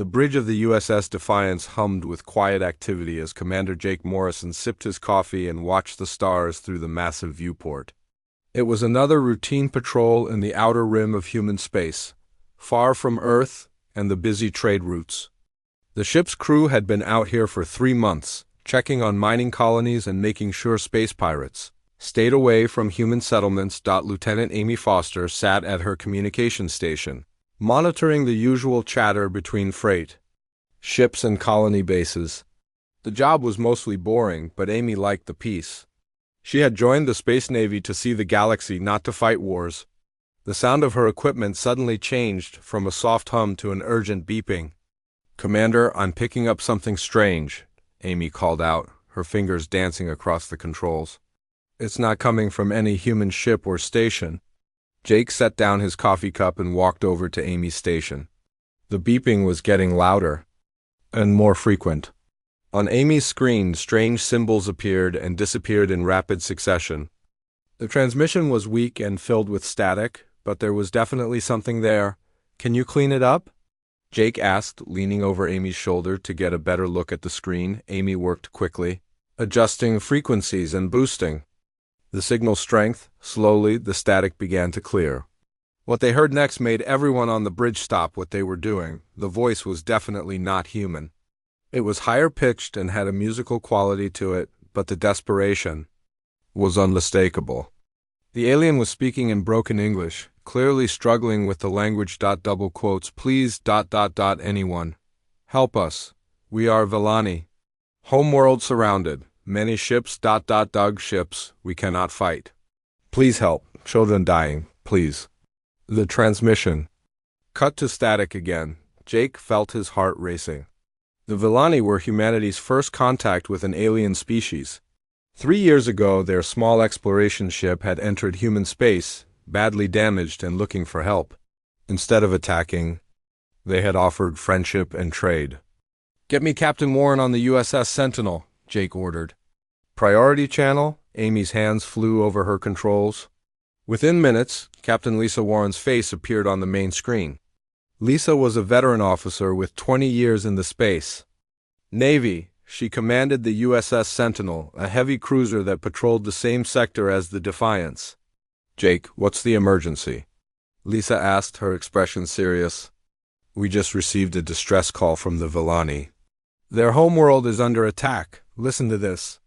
The bridge of the USS Defiance hummed with quiet activity as Commander Jake Morrison sipped his coffee and watched the stars through the massive viewport. It was another routine patrol in the outer rim of human space, far from Earth and the busy trade routes. The ship's crew had been out here for 3 months, checking on mining colonies and making sure space pirates stayed away from human settlements. Lieutenant Amy Foster sat at her communication station, monitoring the usual chatter between freight ships and colony bases. The job was mostly boring, but Amy liked the peace. She had joined the Space Navy to see the galaxy, not to fight wars. The sound of her equipment suddenly changed from a soft hum to an urgent beeping. "Commander, I'm picking up something strange," Amy called out, her fingers dancing across the controls. "It's not coming from any human ship or station." Jake set down his coffee cup and walked over to Amy's station. The beeping was getting louder and more frequent. On Amy's screen, strange symbols appeared and disappeared in rapid succession. The transmission was weak and filled with static, but there was definitely something there. "Can you clean it up?" Jake asked, leaning over Amy's shoulder to get a better look at the screen. Amy worked quickly, adjusting frequencies and boosting the signal strength. Slowly, the static began to clear. What they heard next made everyone on the bridge stop what they were doing. The voice was definitely not human. It was higher-pitched and had a musical quality to it, but the desperation was unmistakable. The alien was speaking in broken English, clearly struggling with the language. Double quotes, "Please, anyone. Help us. We are Villani. Homeworld surrounded. Many ships, ships. We cannot fight. Please help. Children dying. Please." The transmission cut to static again. Jake felt his heart racing. The Villani were humanity's first contact with an alien species. 3 years ago, their small exploration ship had entered human space, badly damaged and looking for help. Instead of attacking, they had offered friendship and trade. "Get me Captain Warren on the USS Sentinel," Jake ordered. "Priority channel?" Amy's hands flew over her controls. Within minutes, Captain Lisa Warren's face appeared on the main screen. Lisa was a veteran officer with 20 years in the space Navy. She commanded the USS Sentinel, a heavy cruiser that patrolled the same sector as the Defiance. "Jake, what's the emergency?" Lisa asked, her expression serious. "We just received a distress call from the Villani. Their homeworld is under attack. Listen to this."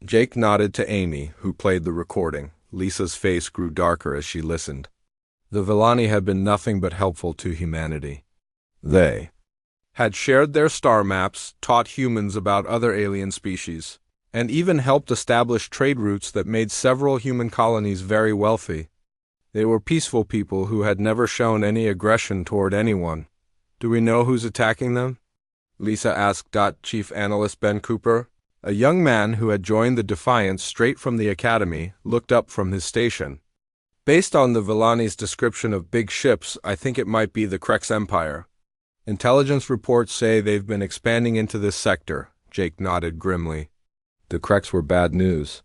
Jake nodded to Amy, who played the recording. Lisa's face grew darker as she listened. The Villani had been nothing but helpful to humanity. They had shared their star maps, taught humans about other alien species, and even helped establish trade routes that made several human colonies very wealthy. They were peaceful people who had never shown any aggression toward anyone. "Do we know who's attacking them?" Lisa asked. Chief Analyst Ben Cooper, a young man who had joined the Defiance straight from the academy, looked up from his station. "Based on the Villani's description of big ships, I think it might be the Krex Empire. Intelligence reports say they've been expanding into this sector." Jake nodded grimly. The Krex were bad news.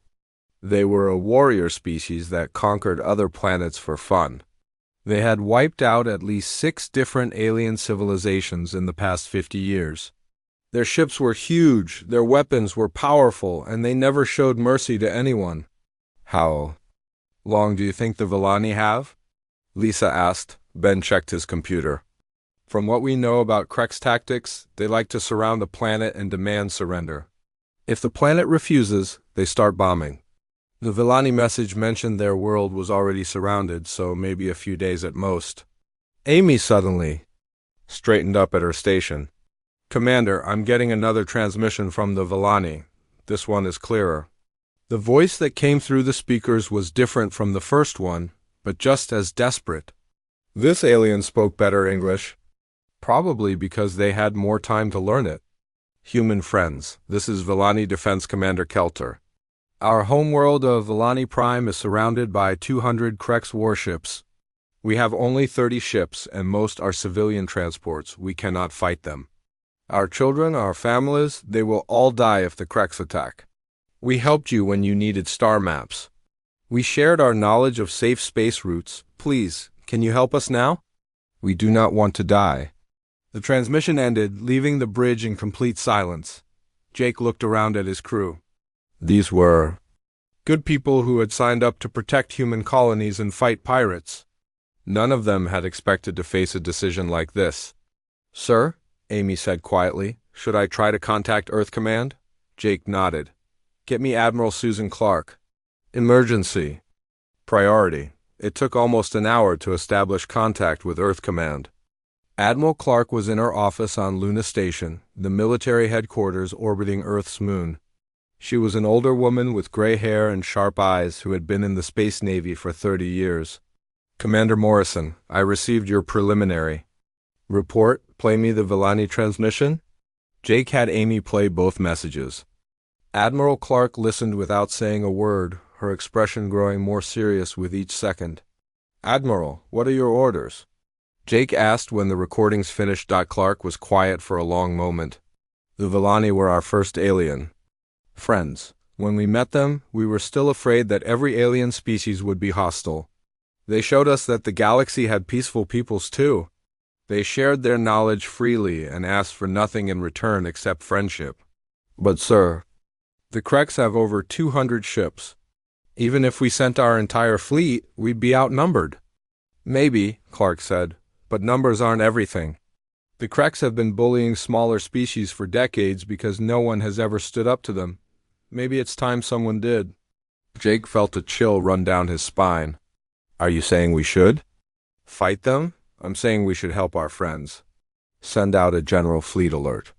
They were a warrior species that conquered other planets for fun. They had wiped out at least 6 different alien civilizations in the past 50 years. Their ships were huge, their weapons were powerful, and they never showed mercy to anyone. "How long do you think the Villani have?" Lisa asked. Ben checked his computer. "From what we know about Krex tactics, they like to surround a planet and demand surrender. If the planet refuses, they start bombing. The Villani message mentioned their world was already surrounded, so maybe a few days at most." Amy suddenly straightened up at her station. "Commander, I'm getting another transmission from the Villani. This one is clearer." The voice that came through the speakers was different from the first one, but just as desperate. This alien spoke better English, probably because they had more time to learn it. "Human friends, this is Villani Defense Commander Kelter. Our homeworld of Villani Prime is surrounded by 200 Krex warships. We have only 30 ships, and most are civilian transports. We cannot fight them. Our children, our families, they will all die if the Krex attack. We helped you when you needed star maps. We shared our knowledge of safe space routes. Please, can you help us now? We do not want to die." The transmission ended, leaving the bridge in complete silence. Jake looked around at his crew. These were good people who had signed up to protect human colonies and fight pirates. None of them had expected to face a decision like this. "Sir," Amy said quietly, "should I try to contact Earth Command?" Jake nodded. "Get me Admiral Susan Clark." Emergency. Priority. It took almost an hour to establish contact with Earth Command. Admiral Clark was in her office on Luna Station, the military headquarters orbiting Earth's moon. She was an older woman with gray hair and sharp eyes who had been in the Space Navy for 30 years. "Commander Morrison, I received your preliminary report. Play me the Villani transmission." Jake had Amy play both messages. Admiral Clark listened without saying a word, her expression growing more serious with each second. "Admiral, what are your orders?" Jake asked when the recordings finished. Clark was quiet for a long moment. "The Villani were our first alien friends. When we met them, we were still afraid that every alien species would be hostile. They showed us that the galaxy had peaceful peoples too. They shared their knowledge freely and asked for nothing in return except friendship. But sir, the Kreks have over 200 ships. Even if we sent our entire fleet, we'd be outnumbered." "Maybe," Clark said, "but numbers aren't everything. The Kreks have been bullying smaller species for decades because no one has ever stood up to them. Maybe it's time someone did." Jake felt a chill run down his spine. "Are you saying we should fight them?" "I'm saying we should help our friends. Send out a general fleet alert.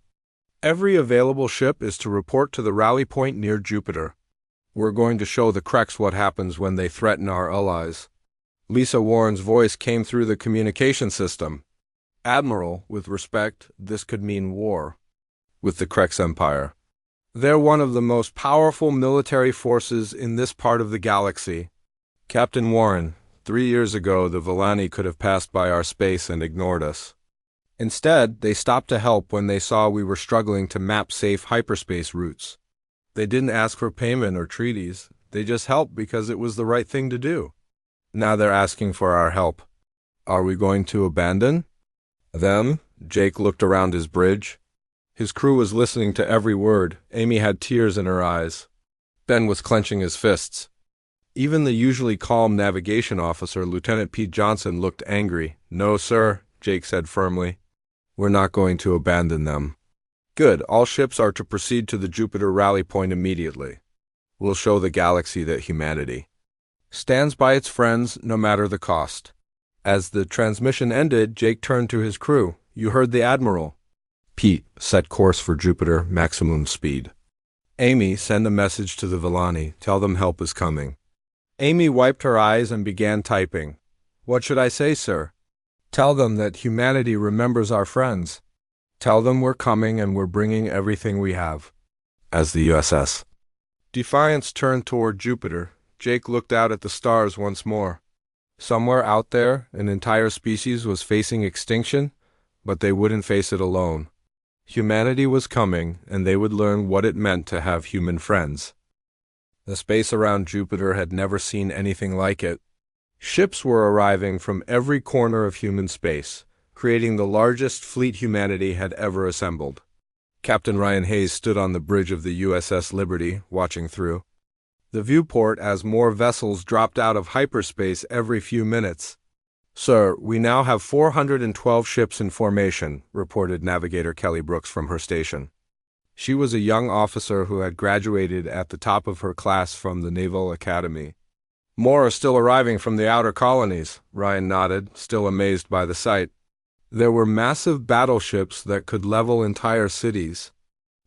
Every available ship is to report to the rally point near Jupiter. We're going to show the Kreks what happens when they threaten our allies." Lisa Warren's voice came through the communication system. "Admiral, with respect, this could mean war with the Kreks Empire. They're one of the most powerful military forces in this part of the galaxy. Captain Warren, 3 years ago the Villani could have passed by our space and ignored us. Instead, they stopped to help when they saw we were struggling to map safe hyperspace routes. They didn't ask for payment or treaties. They just helped because it was the right thing to do. Now they're asking for our help. Are we going to abandon them?" Jake looked around his bridge. His crew was listening to every word. Amy had tears in her eyes. Ben was clenching his fists. Even the usually calm navigation officer, Lieutenant Pete Johnson, looked angry. "No, sir," Jake said firmly. "We're not going to abandon them." "Good. All ships are to proceed to the Jupiter rally point immediately. We'll show the galaxy that humanity stands by its friends no matter the cost." As the transmission ended, Jake turned to his crew. "You heard the Admiral." "Pete, set course for Jupiter, maximum speed." "Amy, send a message to the Villani. Tell them help is coming." Amy wiped her eyes and began typing. "What should I say, sir?" "Tell them that humanity remembers our friends. Tell them we're coming and we're bringing everything we have." As the USS Defiance turned toward Jupiter, Jake looked out at the stars once more. Somewhere out there, an entire species was facing extinction, but they wouldn't face it alone. Humanity was coming, and they would learn what it meant to have human friends. The space around Jupiter had never seen anything like it. Ships were arriving from every corner of human space, creating the largest fleet humanity had ever assembled. Captain Ryan Hayes stood on the bridge of the USS Liberty, watching through the viewport as more vessels dropped out of hyperspace every few minutes. "Sir, we now have 412 ships in formation," reported Navigator Kelly Brooks from her station. She was a young officer who had graduated at the top of her class from the Naval Academy. "More are still arriving from the outer colonies," Ryan nodded, still amazed by the sight. There were massive battleships that could level entire cities,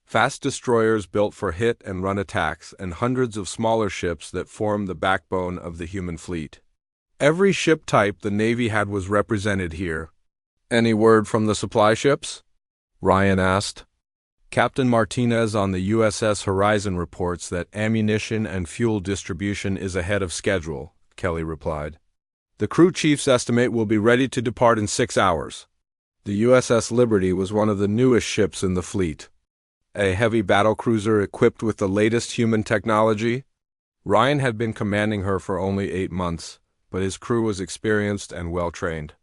fast destroyers built for hit-and-run attacks, and hundreds of smaller ships that formed the backbone of the human fleet. Every ship type the Navy had was represented here. "Any word from the supply ships?" Ryan asked. Captain Martinez on the USS Horizon reports that ammunition and fuel distribution is ahead of schedule, Kelly replied. "The crew chief's estimate will be ready to depart in 6 hours." The USS Liberty was one of the newest ships in the fleet. A heavy battlecruiser equipped with the latest human technology. Ryan had been commanding her for only 8 months, but his crew was experienced and well-trained.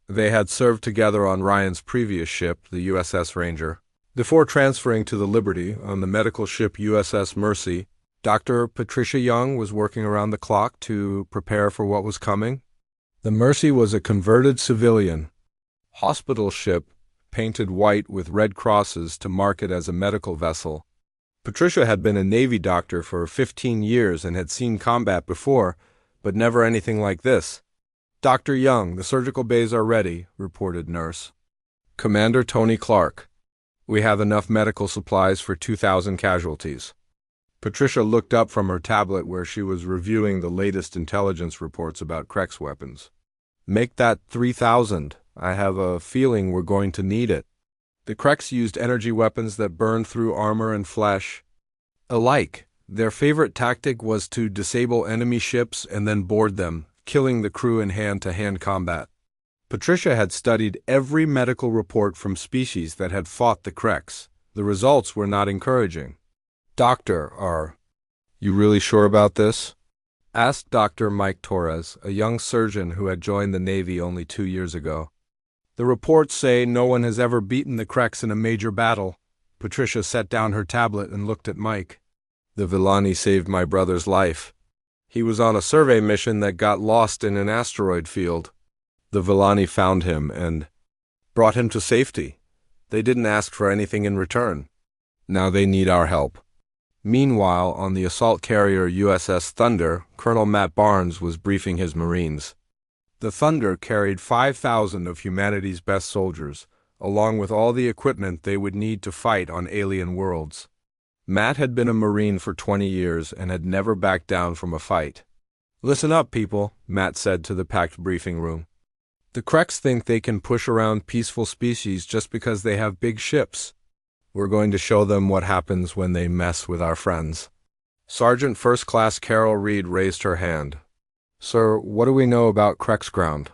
They had served together on Ryan's previous ship, the USS Ranger. Before transferring to the Liberty on the medical ship USS Mercy, Dr. Patricia Young was working around the clock to prepare for what was coming. The Mercy was a converted civilian hospital ship painted white with red crosses to mark it as a medical vessel. Patricia had been a Navy doctor for 15 years and had seen combat before, but never anything like this. "Dr. Young, the surgical bays are ready," reported Nurse. "Commander Tony Clark. We have enough medical supplies for 2,000 casualties." Patricia looked up from her tablet where she was reviewing the latest intelligence reports about Krek's weapons. "Make that 3,000. I have a feeling we're going to need it." The Kreks used energy weapons that burned through armor and flesh. Alike, their favorite tactic was to disable enemy ships and then board them, killing the crew in hand-to-hand combat. Patricia had studied every medical report from species that had fought the Kreks. The results were not encouraging. "Doctor, are you really sure about this?" asked Dr. Mike Torres, a young surgeon who had joined the Navy only 2 years ago. "The reports say no one has ever beaten the Kreks in a major battle." Patricia set down her tablet and looked at Mike. "The Villani saved my brother's life. He was on a survey mission that got lost in an asteroid field. The Villani found him and brought him to safety. They didn't ask for anything in return. Now they need our help." Meanwhile, on the assault carrier USS Thunder, Colonel Matt Barnes was briefing his Marines. The Thunder carried 5,000 of humanity's best soldiers, along with all the equipment they would need to fight on alien worlds. Matt had been a Marine for 20 years and had never backed down from a fight. "Listen up, people," Matt said to the packed briefing room. "The Kreks think they can push around peaceful species just because they have big ships. We're going to show them what happens when they mess with our friends." Sergeant First Class Carol Reed raised her hand. "Sir, what do we know about Kreks ground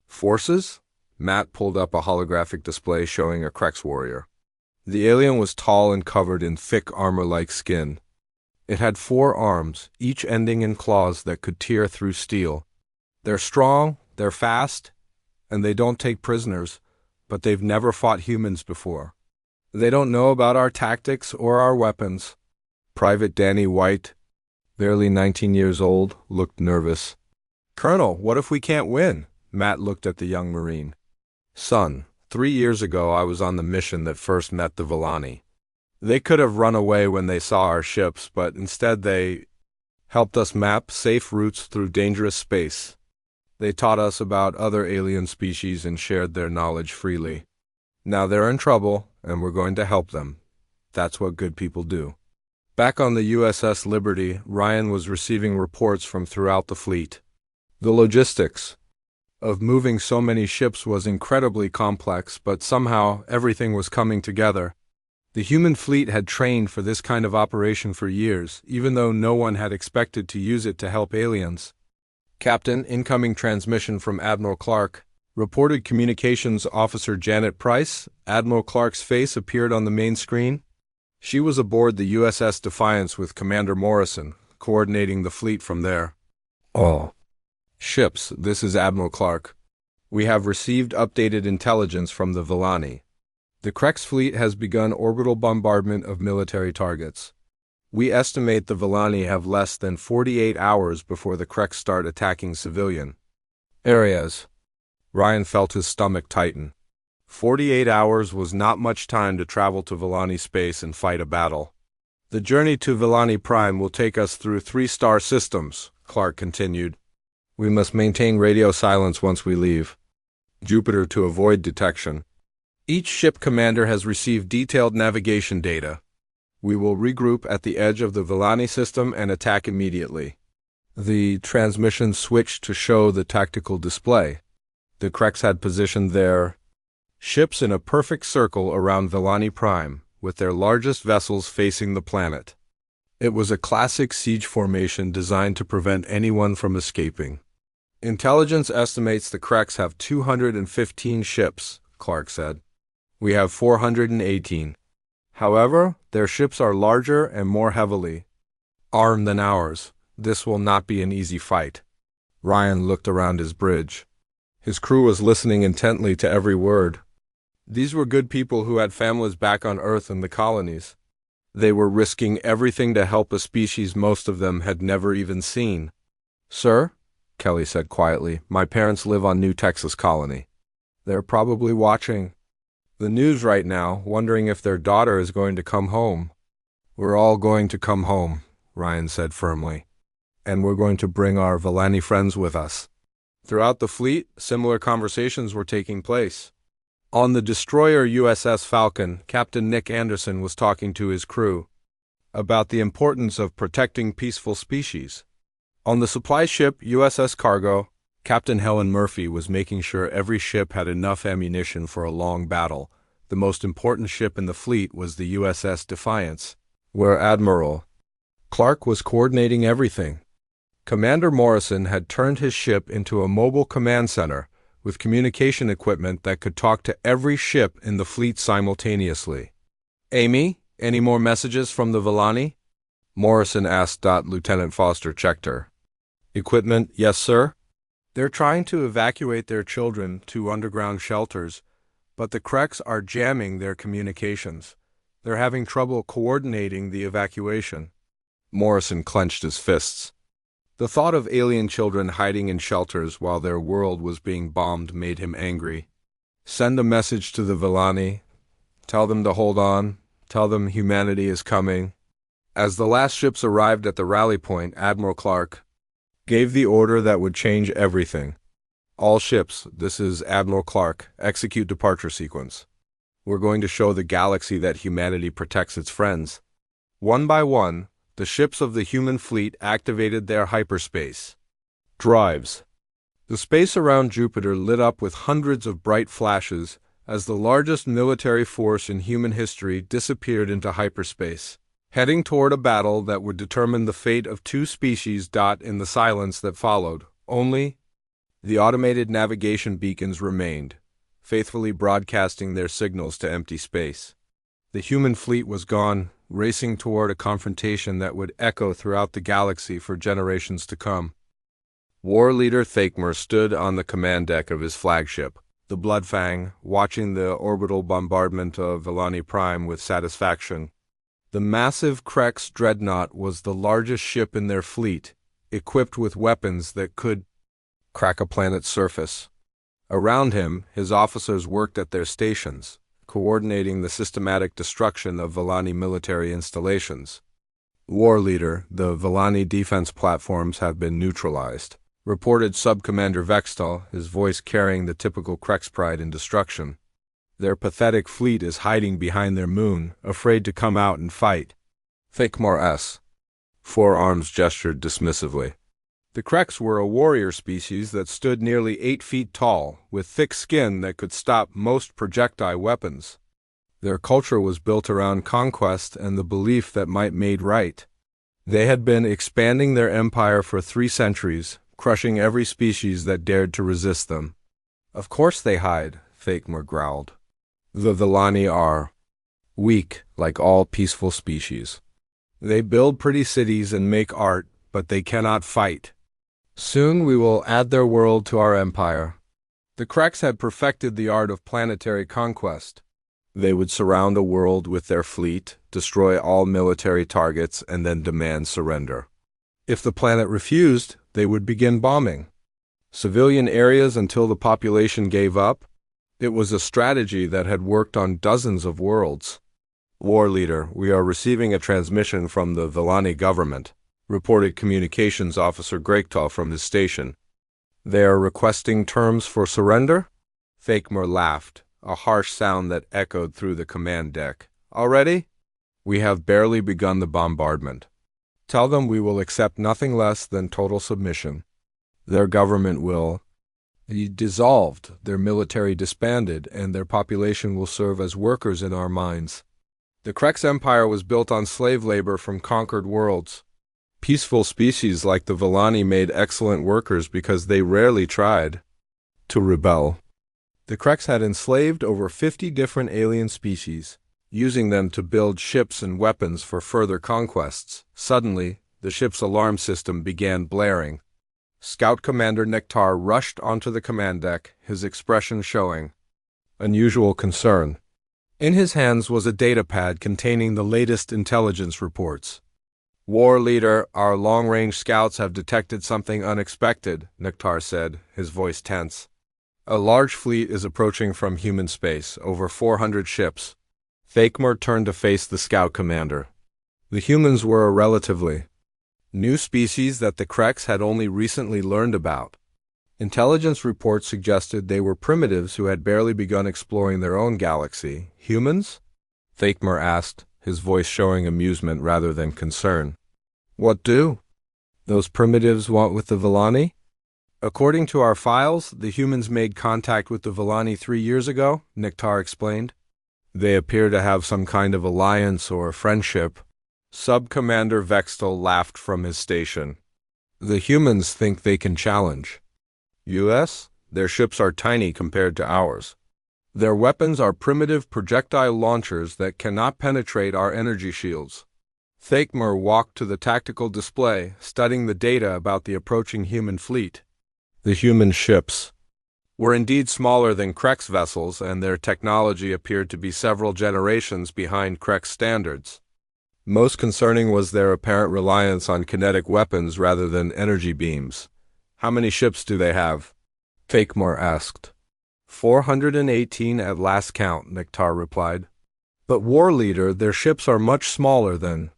forces?" Matt pulled up a holographic display showing a Kreks warrior. The alien was tall and covered in thick armor-like skin. It had 4 arms, each ending in claws that could tear through steel. "They're strong, they're fast, and they don't take prisoners, but they've never fought humans before. They don't know about our tactics or our weapons." Private Danny White, barely 19 years old, looked nervous. "Colonel, what if we can't win?" Matt looked at the young Marine. "Son, 3 years ago I was on the mission that first met the Villani. They could have run away when they saw our ships, but instead they helped us map safe routes through dangerous space. They taught us about other alien species and shared their knowledge freely. Now they're in trouble, and we're going to help them. That's what good people do." Back on the USS Liberty, Ryan was receiving reports from throughout the fleet. The logistics of moving so many ships was incredibly complex, but somehow everything was coming together. The human fleet had trained for this kind of operation for years, even though no one had expected to use it to help aliens. "Captain, incoming transmission from Admiral Clark," reported Communications Officer Janet Price. Admiral Clark's face appeared on the main screen. She was aboard the USS Defiance with Commander Morrison, coordinating the fleet from there. "All ships, this is Admiral Clark. We have received updated intelligence from the Villani. The Kreks fleet has begun orbital bombardment of military targets. We estimate the Villani have less than 48 hours before the Kreks start attacking civilian areas." Ryan felt his stomach tighten. 48 hours was not much time to travel to Villani space and fight a battle. "The journey to Villani Prime will take us through 3-star systems," Clark continued. "We must maintain radio silence once we leave Jupiter to avoid detection. Each ship commander has received detailed navigation data. We will regroup at the edge of the Villani system and attack immediately." The transmission switched to show the tactical display. The Kreks had positioned their ships in a perfect circle around Villani Prime, with their largest vessels facing the planet. It was a classic siege formation designed to prevent anyone from escaping. "Intelligence estimates the Kreks have 215 ships," Clark said. "We have 418. However, their ships are larger and more heavily armed than ours. This will not be an easy fight." Ryan looked around his bridge. His crew was listening intently to every word. These were good people who had families back on Earth in the colonies. They were risking everything to help a species most of them had never even seen. "Sir," Kelly said quietly, "my parents live on New Texas Colony. They're probably watching the news right now, wondering if their daughter is going to come home." "We're all going to come home," Ryan said firmly. "And we're going to bring our Villani friends with us." Throughout the fleet, similar conversations were taking place. On the destroyer USS Falcon, Captain Nick Anderson was talking to his crew about the importance of protecting peaceful species. On the supply ship USS Cargo, Captain Helen Murphy was making sure every ship had enough ammunition for a long battle. The most important ship in the fleet was the USS Defiance, where Admiral Clark was coordinating everything. Commander Morrison had turned his ship into a mobile command center with communication equipment that could talk to every ship in the fleet simultaneously. "Amy, any more messages from the Villani?" Morrison asked. Lieutenant Foster checked her. "Equipment, yes, sir. They're trying to evacuate their children to underground shelters, but the Kreks are jamming their communications. They're having trouble coordinating the evacuation." Morrison clenched his fists. The thought of alien children hiding in shelters while their world was being bombed made him angry. "Send a message to the Villani. Tell them to hold on. Tell them humanity is coming." As the last ships arrived at the rally point, Admiral Clark gave the order that would change everything. "All ships, this is Admiral Clark. Execute departure sequence. We're going to show the galaxy that humanity protects its friends." One by one, the ships of the human fleet activated their hyperspace drives. The space around Jupiter lit up with hundreds of bright flashes as the largest military force in human history disappeared into hyperspace, heading toward a battle that would determine the fate of two species. In the silence that followed, only the automated navigation beacons remained, faithfully broadcasting their signals to empty space. The human fleet was gone, racing toward a confrontation that would echo throughout the galaxy for generations to come. War leader Thakmer stood on the command deck of his flagship, the Bloodfang, watching the orbital bombardment of Villani Prime with satisfaction. The massive Krex dreadnought was the largest ship in their fleet, equipped with weapons that could crack a planet's surface. Around him, his officers worked at their stations, coordinating the systematic destruction of Villani military installations. "War leader, the Villani defense platforms have been neutralized," reported Subcommander Vextal, his voice carrying the typical Krex pride in destruction. "Their pathetic fleet is hiding behind their moon, afraid to come out and fight." Thakmar S. Four Arms gestured dismissively. The Krex were a warrior species that stood nearly 8 feet tall, with thick skin that could stop most projectile weapons. Their culture was built around conquest and the belief that might made right. They had been expanding their empire for 3 centuries, crushing every species that dared to resist them. "Of course they hide," Thakmar growled. "The Villani are weak, like all peaceful species. They build pretty cities and make art, but they cannot fight. Soon we will add their world to our empire." The Krex had perfected the art of planetary conquest. They would surround a world with their fleet, destroy all military targets, and then demand surrender. If the planet refused, they would begin bombing civilian areas until the population gave up. It was a strategy that had worked on dozens of worlds. "War leader, we are receiving a transmission from the Villani government," reported Communications Officer Gregtal from his station. "They are requesting terms for surrender?" Thakmar laughed, a harsh sound that echoed through the command deck. "Already? We have barely begun the bombardment. Tell them we will accept nothing less than total submission. Their government will be dissolved, their military disbanded, and their population will serve as workers in our mines." The Krex Empire was built on slave labor from conquered worlds. Peaceful species like the Villani made excellent workers because they rarely tried to rebel. The Krex had enslaved over 50 different alien species, using them to build ships and weapons for further conquests. Suddenly, the ship's alarm system began blaring. Scout Commander Nektar rushed onto the command deck, his expression showing unusual concern. In his hands was a datapad containing the latest intelligence reports. War Leader, our long-range scouts have detected something unexpected, Nektar said, his voice tense. A large fleet is approaching from human space, over 400 ships. Thakmer turned to face the scout commander. The humans were a relatively new species that the Kreks had only recently learned about. Intelligence reports suggested they were primitives who had barely begun exploring their own galaxy. Humans? Thakmer asked, his voice showing amusement rather than concern. What do those primitives want with the Villani? According to our files, the humans made contact with the Villani 3 years ago, Nektar explained. They appear to have some kind of alliance or friendship. Sub-Commander Vextel laughed from his station. The humans think they can challenge US? Their ships are tiny compared to ours. Their weapons are primitive projectile launchers that cannot penetrate our energy shields. Thakmer walked to the tactical display, studying the data about the approaching human fleet. The human ships were indeed smaller than Krek's vessels, and their technology appeared to be several generations behind Krek's standards. Most concerning was their apparent reliance on kinetic weapons rather than energy beams. How many ships do they have? Thakmer asked. 418 at last count, Nektar replied. But War Leader, their ships are much smaller than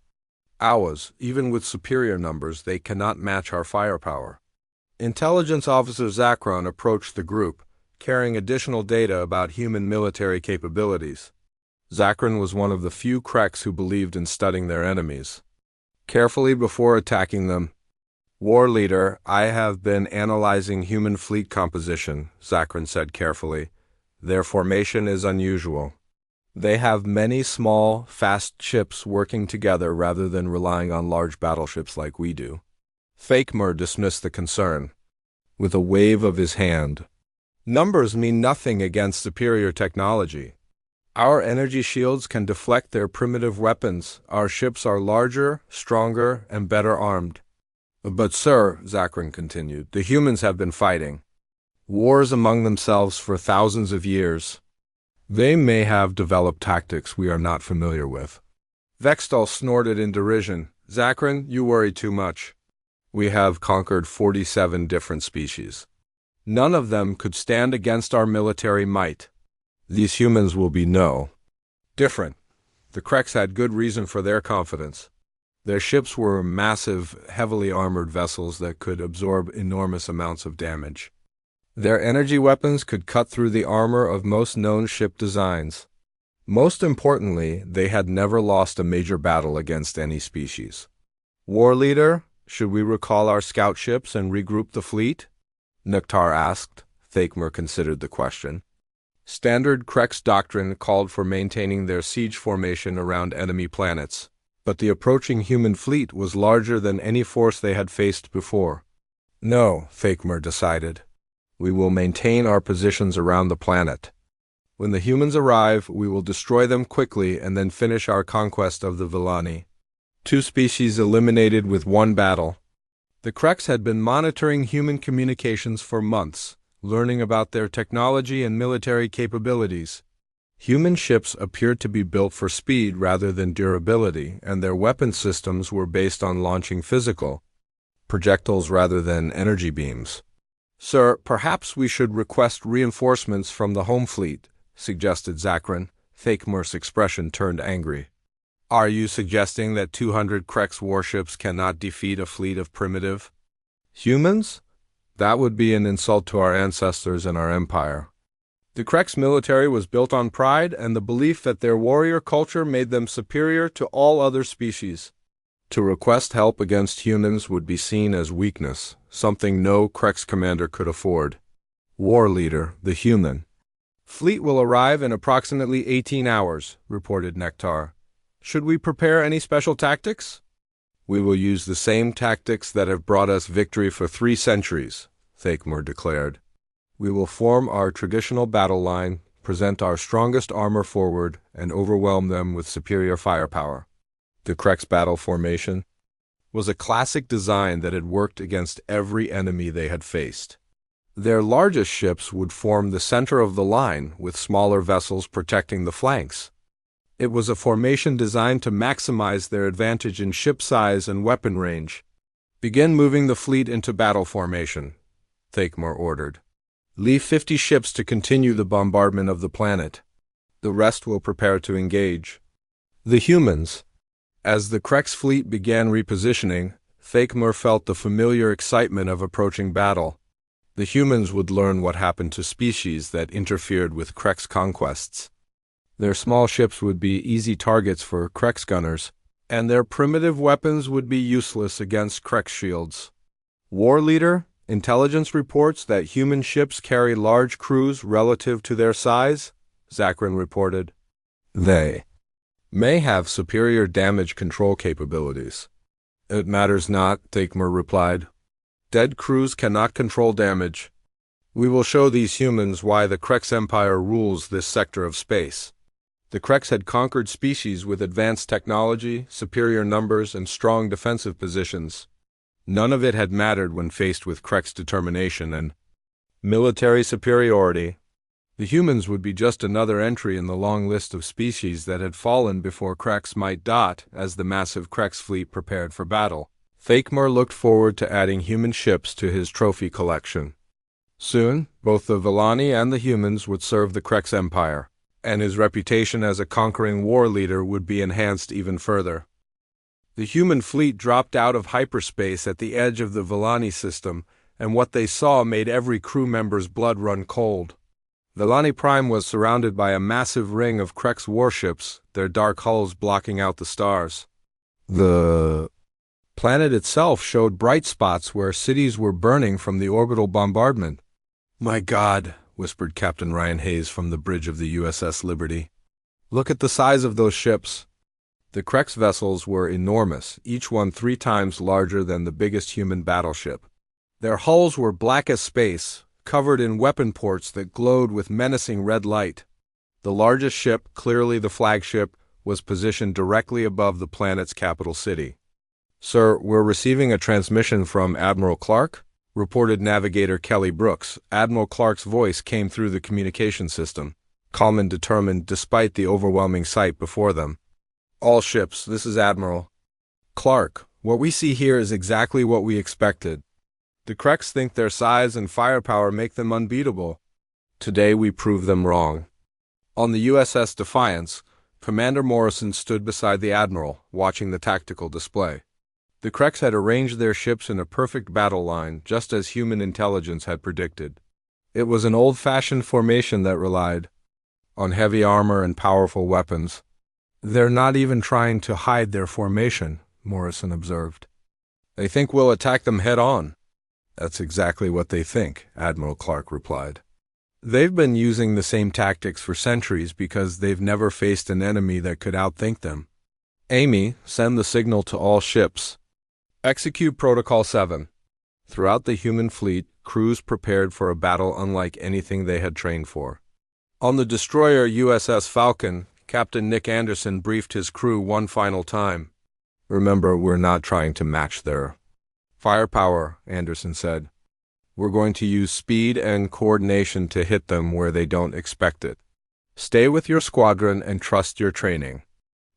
ours. Even with superior numbers, they cannot match our firepower. Intelligence Officer Zakron approached the group, carrying additional data about human military capabilities. Zakron was one of the few Kreks who believed in studying their enemies carefully before attacking them. War Leader, I have been analyzing human fleet composition, Zakron said carefully. Their formation is unusual. They have many small, fast ships working together rather than relying on large battleships like we do. Thakmer dismissed the concern with a wave of his hand. Numbers mean nothing against superior technology. Our energy shields can deflect their primitive weapons. Our ships are larger, stronger, and better armed. But sir, Zakron continued, the humans have been fighting wars among themselves for thousands of years. They may have developed tactics we are not familiar with. Vextal snorted in derision. Zakron, you worry too much. We have conquered 47 different species. None of them could stand against our military might. These humans will be no different. The Kreks had good reason for their confidence. Their ships were massive, heavily armored vessels that could absorb enormous amounts of damage. Their energy weapons could cut through the armor of most known ship designs. Most importantly, they had never lost a major battle against any species. War Leader, should we recall our scout ships and regroup the fleet? Nektar asked. Thakmer considered the question. Standard Krek's doctrine called for maintaining their siege formation around enemy planets, but the approaching human fleet was larger than any force they had faced before. No, Thakmer decided. We will maintain our positions around the planet. When the humans arrive, we will destroy them quickly and then finish our conquest of the Villani. 2 species eliminated with 1 battle. The Kreks had been monitoring human communications for months, learning about their technology and military capabilities. Human ships appeared to be built for speed rather than durability, and their weapon systems were based on launching physical projectiles rather than energy beams. Sir, perhaps we should request reinforcements from the home fleet, suggested Zakron. Thakmer's expression turned angry. Are you suggesting that 200 Kreks warships cannot defeat a fleet of primitive humans? That would be an insult to our ancestors and our empire. The Kreks military was built on pride and the belief that their warrior culture made them superior to all other species. To request help against humans would be seen as weakness, something no Kreks commander could afford. War Leader, the human fleet will arrive in approximately 18 hours, reported Nektar. Should we prepare any special tactics? We will use the same tactics that have brought us victory for 3 centuries, Thakmer declared. We will form our traditional battle line, present our strongest armor forward, and overwhelm them with superior firepower. The Kreks battle formation? was a classic design that had worked against every enemy they had faced. Their largest ships would form the center of the line, with smaller vessels protecting the flanks. It was a formation designed to maximize their advantage in ship size and weapon range. "Begin moving the fleet into battle formation," Thakmor ordered. "Leave 50 ships to continue the bombardment of the planet. The rest will prepare to engage." The humans. As the Krex fleet began repositioning, Thakmor felt the familiar excitement of approaching battle. The humans would learn what happened to species that interfered with Krex conquests. Their small ships would be easy targets for Krex gunners, and their primitive weapons would be useless against Krex shields. War Leader, intelligence reports that human ships carry large crews relative to their size, Zakrin reported. They may have superior damage control capabilities. It matters not, Thakmor replied. Dead crews cannot control damage. We will show these humans why the Krex Empire rules this sector of space. The Krex had conquered species with advanced technology, superior numbers, and strong defensive positions. None of it had mattered when faced with Krex determination and military superiority. The humans would be just another entry in the long list of species that had fallen before Krex might dot as the massive Krex fleet prepared for battle. Thakmor looked forward to adding human ships to his trophy collection. Soon, both the Villani and the humans would serve the Krex Empire, and his reputation as a conquering war leader would be enhanced even further. The human fleet dropped out of hyperspace at the edge of the Villani system, and what they saw made every crew member's blood run cold. Villani Prime was surrounded by a massive ring of Krex warships, their dark hulls blocking out the stars. The planet itself showed bright spots where cities were burning from the orbital bombardment. "My God," whispered Captain Ryan Hayes from the bridge of the USS Liberty. "Look at the size of those ships." The Krex vessels were enormous, each one 3 times larger than the biggest human battleship. Their hulls were black as space, covered in weapon ports that glowed with menacing red light. The largest ship, clearly the flagship, was positioned directly above the planet's capital city. "Sir, we're receiving a transmission from Admiral Clark," reported Navigator Kelly Brooks. Admiral Clark's voice came through the communication system, calm and determined despite the overwhelming sight before them. "All ships, this is Admiral Clark. What we see here is exactly what we expected. The Krex think their size and firepower make them unbeatable. Today we prove them wrong." On the USS Defiance, Commander Morrison stood beside the Admiral, watching the tactical display. The Krex had arranged their ships in a perfect battle line, just as human intelligence had predicted. It was an old-fashioned formation that relied on heavy armor and powerful weapons. "They're not even trying to hide their formation," Morrison observed. "They think we'll attack them head-on." "That's exactly what they think," Admiral Clark replied. "They've been using the same tactics for centuries because they've never faced an enemy that could outthink them. Amy, send the signal to all ships. Execute Protocol 7. Throughout the human fleet, crews prepared for a battle unlike anything they had trained for. On the destroyer USS Falcon, Captain Nick Anderson briefed his crew one final time. "Remember, we're not trying to match their firepower," Anderson said. "We're going to use speed and coordination to hit them where they don't expect it. Stay with your squadron and trust your training."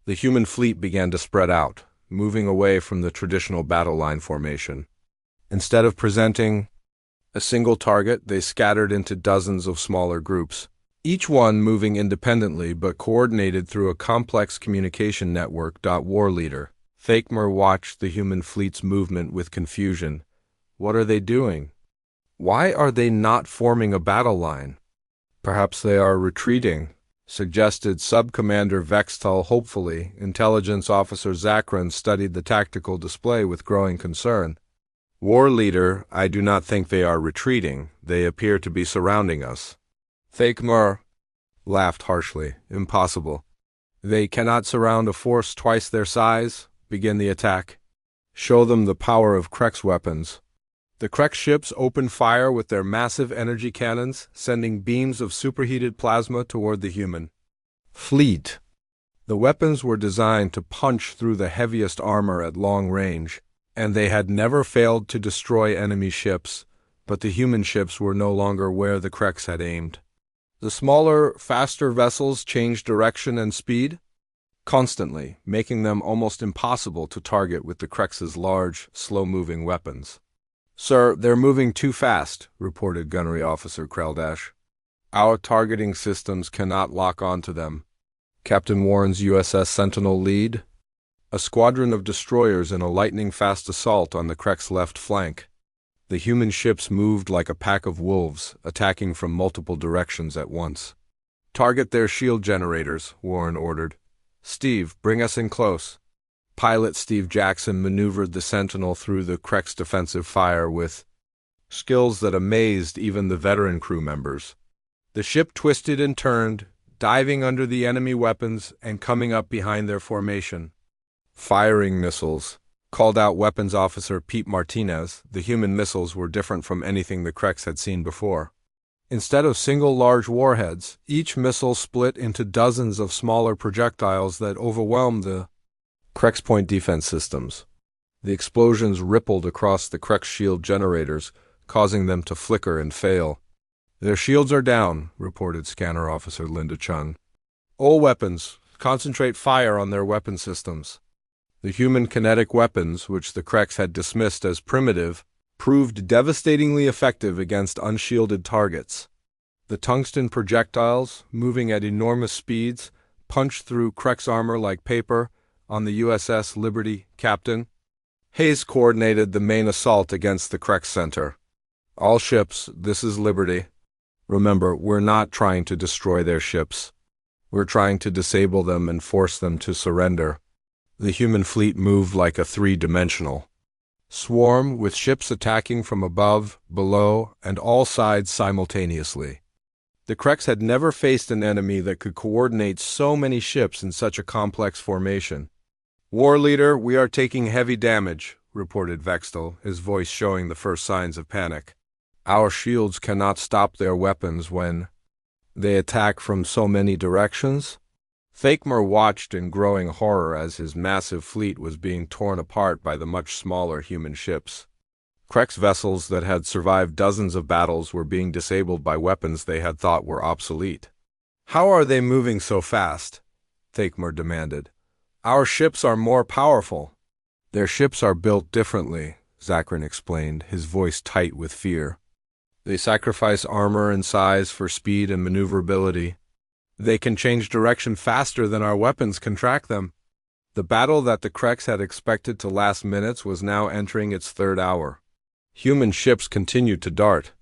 The human fleet began to spread out, moving away from the traditional battle line formation. Instead of presenting a single target, they scattered into dozens of smaller groups, each one moving independently but coordinated through a complex communication network. War Leader. Thakmor watched the human fleet's movement with confusion. What are they doing? Why are they not forming a battle line? Perhaps they are retreating, suggested Sub-Commander Vextal hopefully. Intelligence Officer Zakrin studied the tactical display with growing concern. "War Leader, I do not think they are retreating. They appear to be surrounding us." Thakmor laughed harshly. "Impossible. They cannot surround a force twice their size. Begin the attack. Show them the power of Krex weapons." The Krex ships opened fire with their massive energy cannons, sending beams of superheated plasma toward the human fleet. The weapons were designed to punch through the heaviest armor at long range, and they had never failed to destroy enemy ships, but the human ships were no longer where the Krex had aimed. The smaller, faster vessels changed direction and speed constantly, making them almost impossible to target with the Krex's large, slow-moving weapons. "Sir, they're moving too fast," reported Gunnery Officer Kreldash. "Our targeting systems cannot lock onto them." Captain Warren's USS Sentinel lead a squadron of destroyers in a lightning-fast assault on the Krex left flank. The human ships moved like a pack of wolves, attacking from multiple directions at once. "Target their shield generators," Warren ordered. "Steve, bring us in close." Pilot Steve Jackson maneuvered the Sentinel through the Krex defensive fire with skills that amazed even the veteran crew members. The ship twisted and turned, diving under the enemy weapons and coming up behind their formation. "Firing missiles," called out Weapons Officer Pete Martinez. The human missiles were different from anything the Krex had seen before. Instead of single large warheads, each missile split into dozens of smaller projectiles that overwhelmed the Krex point defense systems. The explosions rippled across the Krex shield generators, causing them to flicker and fail. "Their shields are down," reported Scanner Officer Linda Chun. "All weapons, concentrate fire on their weapon systems." The human kinetic weapons, which the Krex had dismissed as primitive, proved devastatingly effective against unshielded targets. The tungsten projectiles, moving at enormous speeds, punched through Krex armor like paper. On the USS Liberty, Captain Hayes coordinated the main assault against the Krex center. "All ships, this is Liberty. Remember, we're not trying to destroy their ships. We're trying to disable them and force them to surrender." The human fleet moved like a three-dimensional swarm, with ships attacking from above, below, and all sides simultaneously. The Krex had never faced an enemy that could coordinate so many ships in such a complex formation. "War Leader, we are taking heavy damage," reported Vextel, his voice showing the first signs of panic. "Our shields cannot stop their weapons when they attack from so many directions." Thakmer watched in growing horror as his massive fleet was being torn apart by the much smaller human ships. Krex vessels that had survived dozens of battles were being disabled by weapons they had thought were obsolete. "How are they moving so fast?" Thakmer demanded. "Our ships are more powerful." "Their ships are built differently," Zakrin explained, his voice tight with fear. "They sacrifice armor and size for speed and maneuverability. They can change direction faster than our weapons can track them." The battle that the Krex had expected to last minutes was now entering its third hour. Human ships continued to dart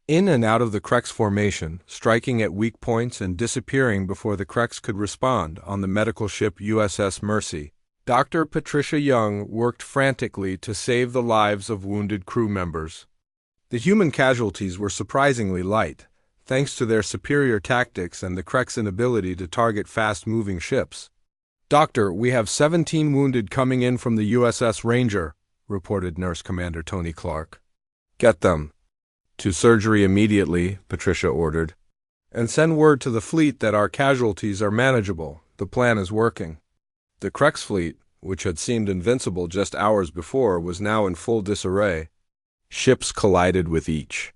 in and out of the Krex formation, striking at weak points and disappearing before the Krex could respond. On the medical ship USS Mercy, Dr. Patricia Young worked frantically to save the lives of wounded crew members. The human casualties were surprisingly light, thanks to their superior tactics and the Krex inability to target fast-moving ships. "Doctor, we have 17 wounded coming in from the USS Ranger," reported Nurse Commander Tony Clark. "Get them to surgery immediately," Patricia ordered. "And send word to the fleet that our casualties are manageable. The plan is working." The Krex fleet, which had seemed invincible just hours before, was now in full disarray. Ships collided with each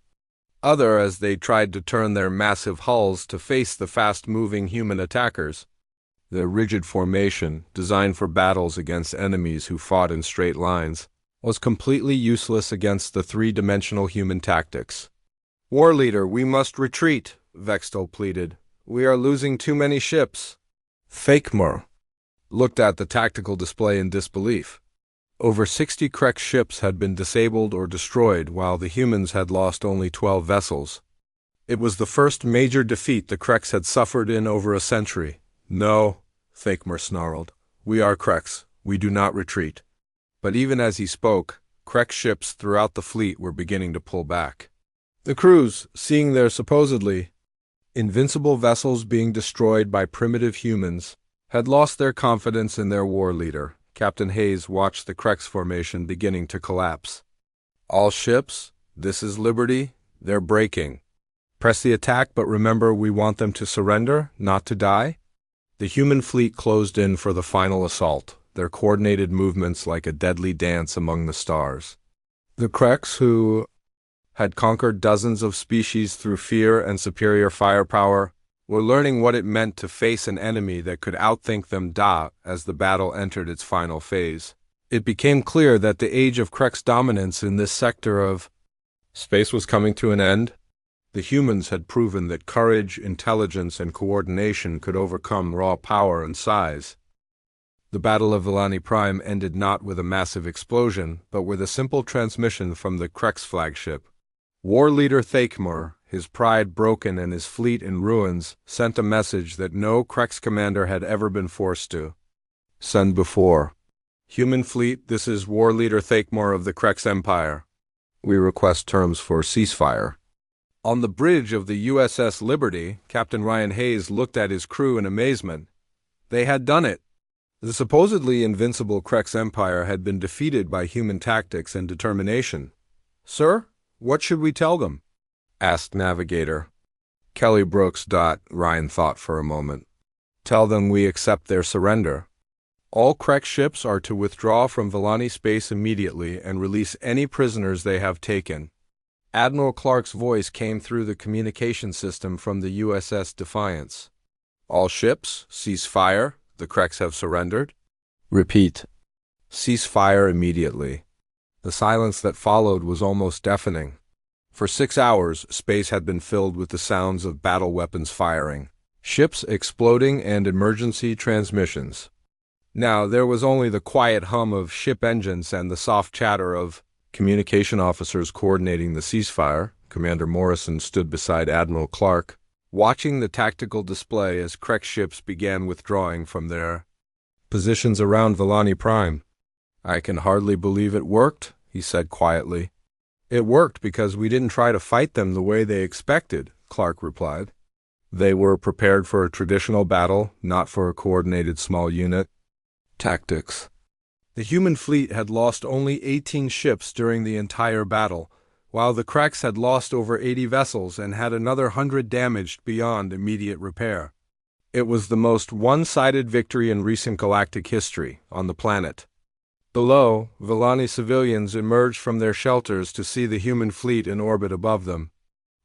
other as they tried to turn their massive hulls to face the fast-moving human attackers. Their rigid formation, designed for battles against enemies who fought in straight lines, was completely useless against the three-dimensional human tactics. "War Leader, we must retreat," Vextel pleaded. "We are losing too many ships." Thakmer looked at the tactical display in disbelief. Over 60 Krex ships had been disabled or destroyed, while the humans had lost only 12 vessels. It was the first major defeat the Krex had suffered in over a century. "No," Thakmer snarled. "We are Krex. We do not retreat." But even as he spoke, Krex ships throughout the fleet were beginning to pull back. The crews, seeing their supposedly invincible vessels being destroyed by primitive humans, had lost their confidence in their war leader. Captain Hayes watched the Krex formation beginning to collapse. "All ships, this is Liberty. They're breaking. Press the attack, but remember, we want them to surrender, not to die." The human fleet closed in for the final assault. their coordinated movements like a deadly dance among the stars. The Kreks, who had conquered dozens of species through fear and superior firepower, were learning what it meant to face an enemy that could outthink them as the battle entered its final phase. It became clear that the age of Kreks dominance in this sector of space was coming to an end. The humans had proven that courage, intelligence, and coordination could overcome raw power and size. The Battle of Valani Prime ended not with a massive explosion, but with a simple transmission from the Kreks flagship. War leader Thakemur, his pride broken and his fleet in ruins, sent a message that no Kreks commander had ever been forced to send before. Human fleet, this is War leader Thakemur of the Kreks Empire. We request terms for ceasefire. On the bridge of the USS Liberty, Captain Ryan Hayes looked at his crew in amazement. They had done it. The supposedly invincible Kreks Empire had been defeated by human tactics and determination. "Sir, what should we tell them?" asked Navigator. Kelly Brooks. Ryan thought for a moment. "Tell them we accept their surrender. All Kreks ships are to withdraw from Valani space immediately and release any prisoners they have taken." Admiral Clark's voice came through the communication system from the USS Defiance. "All ships, cease fire. The Kreks have surrendered." "Repeat. Cease fire immediately." The silence that followed was almost deafening. For 6 hours, space had been filled with the sounds of battle weapons firing, ships exploding, and emergency transmissions. Now there was only the quiet hum of ship engines and the soft chatter of communication officers coordinating the ceasefire. Commander Morrison stood beside Admiral Clark, watching the tactical display as Kreks ships began withdrawing from their positions around Valani Prime. "I can hardly believe it worked," he said quietly. "It worked because we didn't try to fight them the way they expected," Clark replied. "They were prepared for a traditional battle, not for a coordinated small unit." Tactics. The human fleet had lost only 18 ships during the entire battle, while the Kreks had lost over 80 vessels and had another 100 damaged beyond immediate repair. It was the most one-sided victory in recent galactic history on the planet. Below, Valani civilians emerged from their shelters to see the human fleet in orbit above them.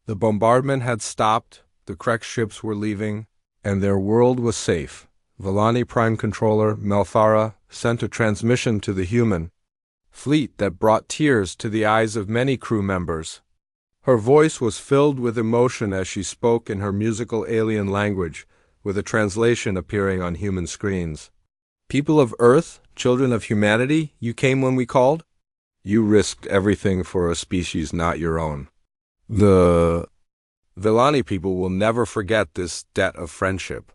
The bombardment had stopped, the Kreks ships were leaving, and their world was safe. Valani Prime Controller Melthara sent a transmission to the human fleet that brought tears to the eyes of many crew members. Her voice was filled with emotion as she spoke in her musical alien language, with a translation appearing on human screens. "People of Earth, children of humanity, you came when we called? You risked everything for a species not your own. The Valani people will never forget this debt of friendship.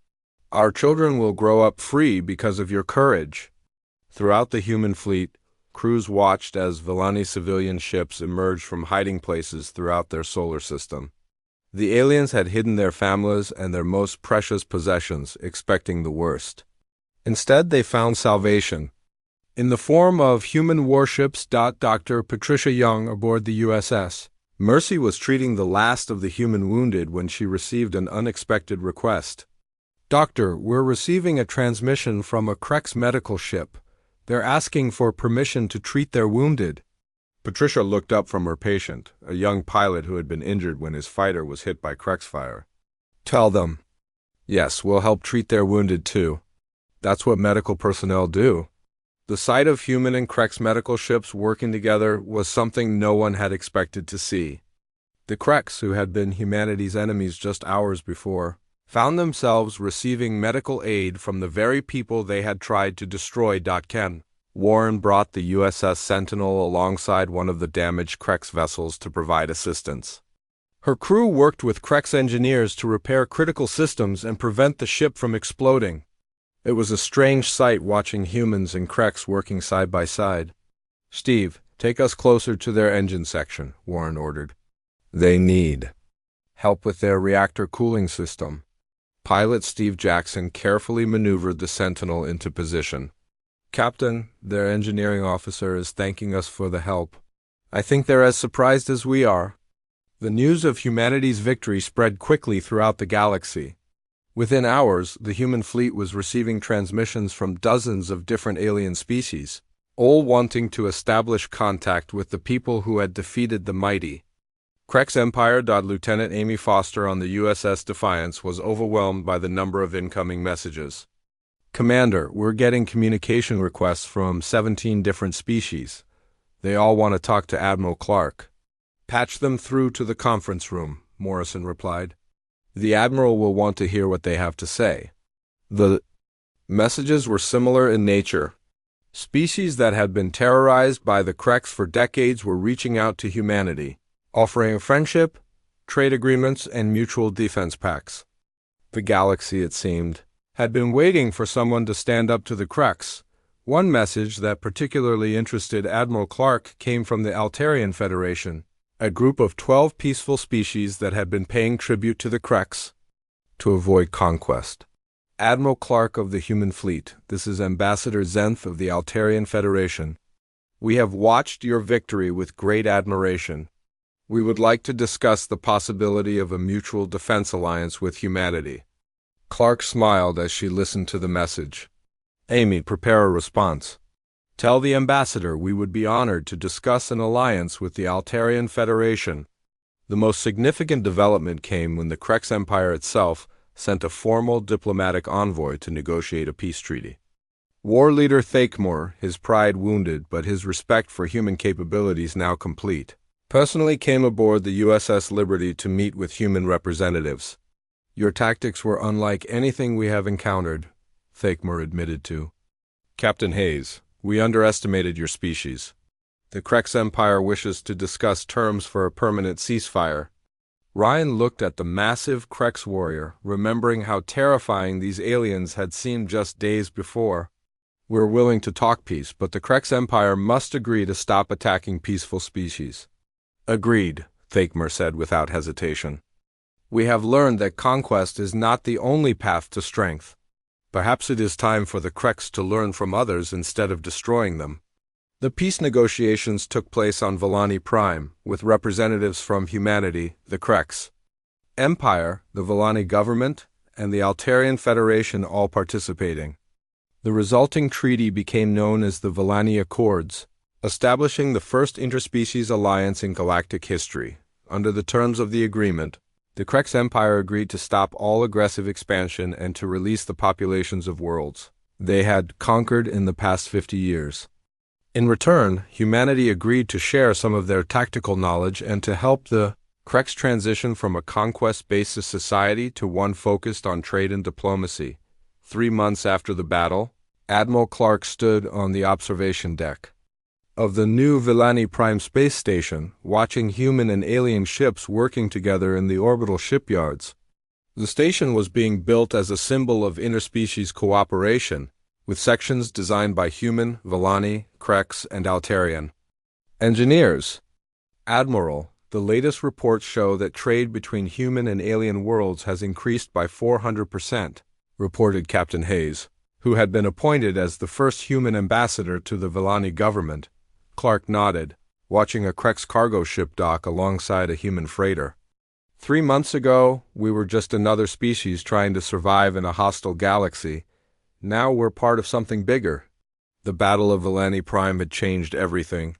Our children will grow up free because of your courage." Throughout the human fleet, crews watched as Valani civilian ships emerged from hiding places throughout their solar system. The aliens had hidden their families and their most precious possessions, expecting the worst. Instead, they found salvation in the form of human warships. Dr. Patricia Young aboard the USS Mercy was treating the last of the human wounded when she received an unexpected request. "Doctor, we're receiving a transmission from a Kreks medical ship. They're asking for permission to treat their wounded." Patricia looked up from her patient, a young pilot who had been injured when his fighter was hit by Kreks fire. "Tell them. Yes, we'll help treat their wounded too. That's what medical personnel do." The sight of human and Kreks medical ships working together was something no one had expected to see. The Kreks, who had been humanity's enemies just hours before, found themselves receiving medical aid from the very people they had tried to destroy. Ken Warren brought the USS Sentinel alongside one of the damaged Kreks vessels to provide assistance. Her crew worked with Kreks engineers to repair critical systems and prevent the ship from exploding. It was a strange sight watching humans and Kreks working side by side. "Steve, take us closer to their engine section," Warren ordered. "They need help with their reactor cooling system." Pilot Steve Jackson carefully maneuvered the Sentinel into position. "Captain, their engineering officer is thanking us for the help. I think they're as surprised as we are." The news of humanity's victory spread quickly throughout the galaxy. Within hours, the human fleet was receiving transmissions from dozens of different alien species, all wanting to establish contact with the people who had defeated the mighty Krex Empire. Lieutenant Amy Foster on the USS Defiance was overwhelmed by the number of incoming messages. "Commander, we're getting communication requests from 17 different species. They all want to talk to Admiral Clark." "Patch them through to the conference room," Morrison replied. "The Admiral will want to hear what they have to say." The messages were similar in nature. Species that had been terrorized by the Krex for decades were reaching out to humanity, offering friendship, trade agreements, and mutual defense pacts. The galaxy, it seemed, had been waiting for someone to stand up to the Krex. One message that particularly interested Admiral Clark came from the Altarian Federation, a group of 12 peaceful species that had been paying tribute to the Krex to avoid conquest. "Admiral Clark of the human fleet, this is Ambassador Zenth of the Altarian Federation. We have watched your victory with great admiration. We would like to discuss the possibility of a mutual defense alliance with humanity." Clark smiled as she listened to the message. "Amy, prepare a response. Tell the ambassador we would be honored to discuss an alliance with the Altarian Federation." The most significant development came when the Krex Empire itself sent a formal diplomatic envoy to negotiate a peace treaty. War leader Thakemore, his pride wounded but his respect for human capabilities now complete, personally came aboard the USS Liberty to meet with human representatives. "Your tactics were unlike anything we have encountered," Thakemore admitted to. "Captain Hayes, we underestimated your species. The Krex Empire wishes to discuss terms for a permanent ceasefire." Ryan looked at the massive Krex warrior, remembering how terrifying these aliens had seemed just days before. "We're willing to talk peace, but the Krex Empire must agree to stop attacking peaceful species." "Agreed," Thakemore said without hesitation. "We have learned that conquest is not the only path to strength. Perhaps it is time for the Krex to learn from others instead of destroying them." The peace negotiations took place on Volani Prime, with representatives from humanity, the Krex Empire, the Volani government, and the Altarian Federation all participating. The resulting treaty became known as the Volani Accords, establishing the first interspecies alliance in galactic history. Under the terms of the agreement, the Krex Empire agreed to stop all aggressive expansion and to release the populations of worlds they had conquered in the past 50 years. In return, humanity agreed to share some of their tactical knowledge and to help the Krex transition from a conquest-based society to one focused on trade and diplomacy. 3 months after the battle, Admiral Clark stood on the observation deck of the new Volani Prime space station, watching human and alien ships working together in the orbital shipyards. The station was being built as a symbol of interspecies cooperation, with sections designed by human, Volani, Krex, and Altarian engineers. "Admiral, the latest reports show that trade between human and alien worlds has increased by 400%, reported Captain Hayes, who had been appointed as the first human ambassador to the Volani government. Clark nodded, watching a Krex cargo ship dock alongside a human freighter. 3 months ago, we were just another species trying to survive in a hostile galaxy. Now we're part of something bigger. The Battle of Volani Prime had changed everything.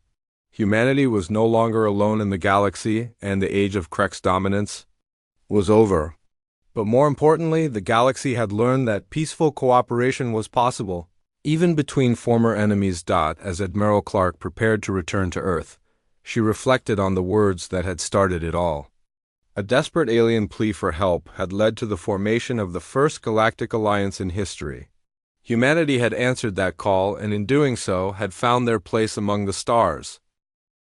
Humanity was no longer alone in the galaxy, and the age of Krex dominance was over. But more importantly, the galaxy had learned that peaceful cooperation was possible, even between former enemies. As Admiral Clark prepared to return to Earth, she reflected on the words that had started it all. A desperate alien plea for help had led to the formation of the first galactic alliance in history. Humanity had answered that call, and in doing so, had found their place among the stars.